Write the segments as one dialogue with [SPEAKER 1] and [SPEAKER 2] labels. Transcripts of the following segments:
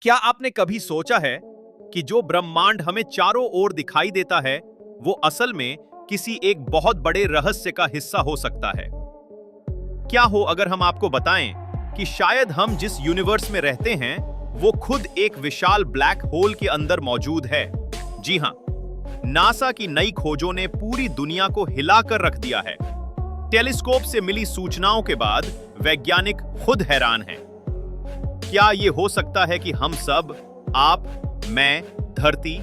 [SPEAKER 1] क्या आपने कभी सोचा है कि जो ब्रह्मांड हमें चारों ओर दिखाई देता है, वो असल में किसी एक बहुत बड़े रहस्य का हिस्सा हो सकता है? क्या हो अगर हम आपको बताएं कि शायद हम जिस यूनिवर्स में रहते हैं, वो खुद एक विशाल ब्लैक होल के अंदर मौजूद है। जी हां, नासा की नई खोजों ने पूरी दुनिया को हिलाकर रख दिया है। टेलीस्कोप से मिली सूचनाओं के बाद वैज्ञानिक खुद हैरान हैं। क्या ये हो सकता है कि हम सब, आप, मैं, धरती,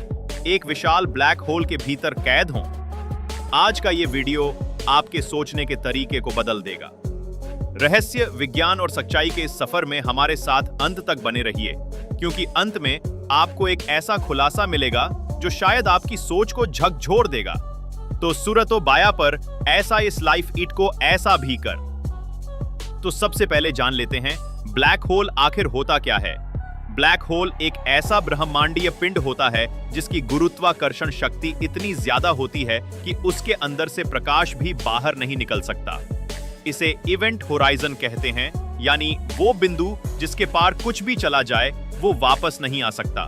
[SPEAKER 1] एक विशाल ब्लैक होल के भीतर कैद हों? आज का ये वीडियो आपके सोचने के तरीके को बदल देगा। रहस्य, विज्ञान और सच्चाई के इस सफर में हमारे साथ अंत तक बने रहिए, क्योंकि अंत में आपको एक ऐसा खुलासा मिलेगा जो शायद आपकी सोच को झकझोर देगा। तो सूरतो बाया पर ऐसा इस लाइफ ईट को ऐसा भी कर। तो सबसे पहले जान लेते हैं, ब्लैक होल आखिर होता क्या है। ब्लैक होल एक ऐसा ब्रह्मांडीय पिंड होता है जिसकी गुरुत्वाकर्षण शक्ति इतनी ज्यादा होती है कि उसके अंदर से प्रकाश भी बाहर नहीं निकल सकता। इसे इवेंट होराइजन कहते हैं, यानी वो बिंदु जिसके पार कुछ भी चला जाए वो वापस नहीं आ सकता।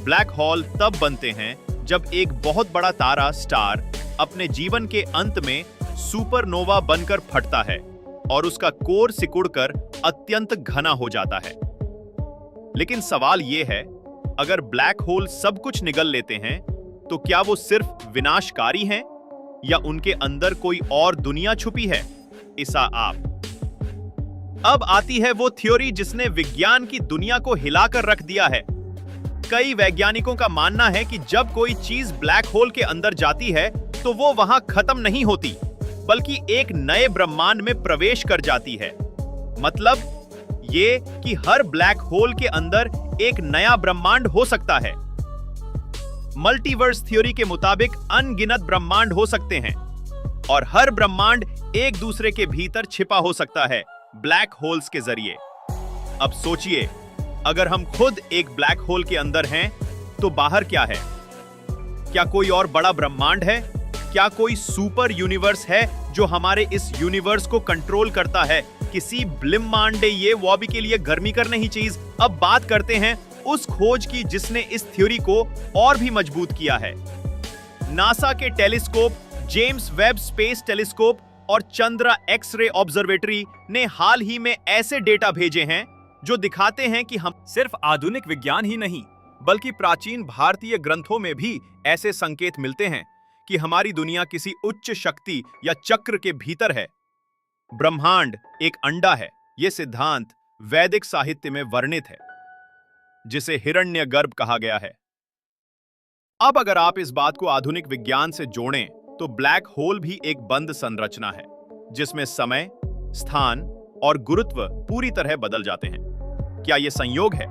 [SPEAKER 1] ब्लैक होल तब बनते हैं जब एक बहुत बड़ा तारा, स्टार, अपने जीवन के अंत में सुपरनोवा बनकर फटता है और उसका कोर सिकुड़कर अत्यंत घना हो जाता है। लेकिन सवाल यह है, अगर ब्लैक होल सब कुछ निगल लेते हैं, तो क्या वो सिर्फ विनाशकारी हैं या उनके अंदर कोई और दुनिया छुपी है? ईसा आप। अब आती है वो थ्योरी जिसने विज्ञान की दुनिया को हिलाकर रख दिया है। कई वैज्ञानिकों का मानना है कि जब कोई चीज ब्लैक होल के अंदर जाती है तो वो वहां खत्म नहीं होती, बल्कि एक नए ब्रह्मांड में प्रवेश कर जाती है। मतलब ये कि हर ब्लैक होल के अंदर एक नया ब्रह्मांड हो सकता है। मल्टीवर्स थ्योरी के मुताबिक अनगिनत ब्रह्मांड हो सकते हैं और हर ब्रह्मांड एक दूसरे के भीतर छिपा हो सकता है ब्लैक होल्स के जरिए। अब सोचिए, अगर हम खुद एक ब्लैक होल के अंदर हैं, तो बाहर क्या है? क्या कोई और बड़ा ब्रह्मांड है? क्या कोई सुपर यूनिवर्स है जो हमारे इस यूनिवर्स को कंट्रोल करता है? किसी ब्रह्मांडीय वॉबी के लिए गर्मी कर नहीं चीज। अब बात करते हैं उस खोज की जिसने इस थ्योरी को और भी मजबूत किया है। नासा के telescope, James Webb space telescope और चंद्रा एक्स-रे ऑब्जर्वेटरी ने हाल ही में ऐसे डेटा भेजे हैं जो दिखाते हैं कि हम सिर्फ आधुनिक विज्ञान ही नहीं, बल्कि प्राचीन भारतीय ग्रंथों में भी ऐसे संकेत मिलते हैं कि हमारी दुनिया किसी उच्च शक्ति या चक्र के भीतर है। ब्रह्मांड एक अंडा है, यह सिद्धांत वैदिक साहित्य में वर्णित है, जिसे हिरण्यगर्भ कहा गया है। अब अगर आप इस बात को आधुनिक विज्ञान से जोड़ें, तो ब्लैक होल भी एक बंद संरचना है, जिसमें समय, स्थान और गुरुत्व पूरी तरह बदल जाते हैं। क्या यह संयोग है,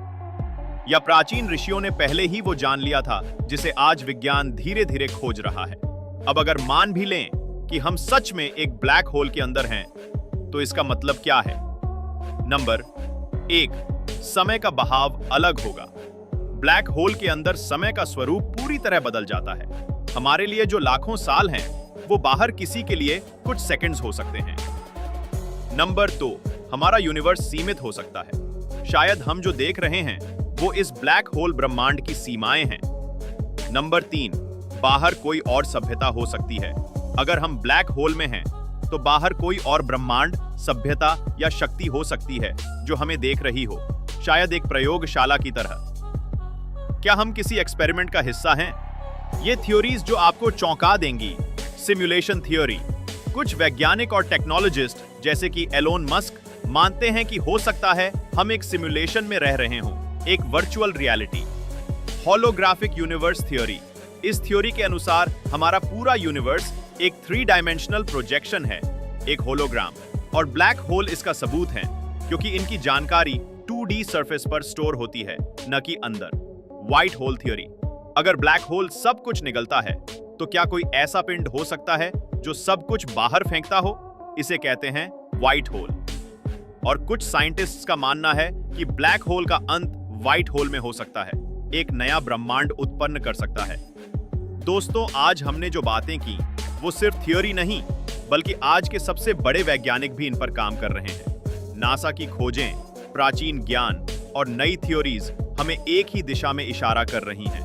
[SPEAKER 1] या प्राचीन ऋषियों ने पहले ही वो जान लिया था जिसे आज विज्ञान धीरे धीरे खोज रहा है? अब अगर मान भी लें कि हम सच में एक ब्लैक होल के अंदर हैं, तो इसका मतलब क्या है? नंबर 1, समय का बहाव अलग होगा। ब्लैक होल के अंदर समय का स्वरूप पूरी तरह बदल जाता है। हमारे लिए जो लाखों साल हैं, वो बाहर किसी के लिए कुछ सेकंड्स हो सकते हैं। नंबर 2, हमारा यूनिवर्स सीमित हो सकता है। शायद हम जो देख रहे हैं वो इस ब्लैक होल ब्रह्मांड की सीमाएं हैं। नंबर 3, बाहर कोई और सभ्यता हो सकती है। अगर हम ब्लैक होल में हैं, तो बाहर कोई और ब्रह्मांड, सभ्यता या शक्ति हो सकती है जो हमें देख रही हो, शायद एक प्रयोगशाला की तरह। क्या हम किसी एक्सपेरिमेंट का हिस्सा हैं? ये थ्योरीज जो आपको चौंका देंगी। Simulation theory. कुछ वैज्ञानिक और टेक्नोलॉजिस्ट जैसे कि एलोन मस्क मानते हैं कि हो सकता है हम एक सिमुलेशन में रह रहे हों, एक virtual reality. Holographic universe theory. इस थ्योरी के अनुसार हमारा पूरा यूनिवर्स एक 3 डायमेंशनल प्रोजेक्शन है, एक होलोग्राम, और ब्लैक होल इसका सबूत है, क्योंकि इनकी जानकारी 2D सरफेस पर स्टोर होती है, न कि अंदर। White hole theory. अगर ब्लैक होल सब कुछ निगलता है, तो क्या कोई ऐसा पिंड हो सकता है जो सब कुछ बाहर फेंकता हो? इसे कहते हैं व्हाइट होल। और कुछ साइंटिस्ट्स का मानना है कि ब्लैक होल का अंत व्हाइट होल में हो सकता है, एक नया ब्रह्मांड उत्पन्न कर सकता है। दोस्तों, आज हमने जो बातें की वो सिर्फ थ्योरी नहीं, बल्कि आज के सबसे बड़े वैज्ञानिक भी इन पर काम कर रहे हैं। नासा की खोजें, प्राचीन ज्ञान और नई थ्योरीज हमें एक ही दिशा में इशारा कर रही हैं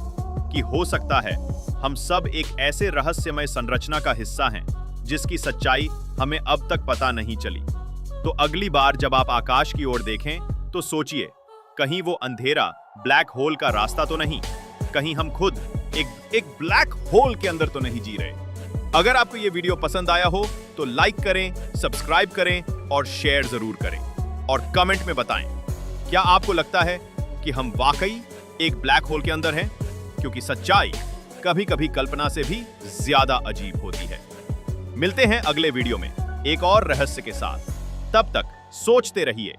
[SPEAKER 1] कि हो सकता है हम सब एक ऐसे रहस्यमय संरचना का हिस्सा हैं जिसकी सच्चाई हमें अब तक पता नहीं चली। तो अगली बार जब आप आकाश की ओर देखें तो सोचिए, कहीं वो अंधेरा ब्लैक होल का रास्ता तो नहीं, कहीं हम खुद एक ब्लैक होल के अंदर तो नहीं जी रहे। अगर आपको ये वीडियो पसंद आया हो तो लाइक करें, सब्सक्राइब करें और शेयर जरूर करें और कमेंट में बताएं, क्या आपको लगता है कि हम वाकई एक ब्लैक होल के अंदर हैं? क्योंकि सच्चाई कभी-कभी कल्पना से भी ज्यादा अजीब होती है। मिलते हैं अगले वीडियो में एक और रहस्य के साथ। तब तक सोचते रहिए।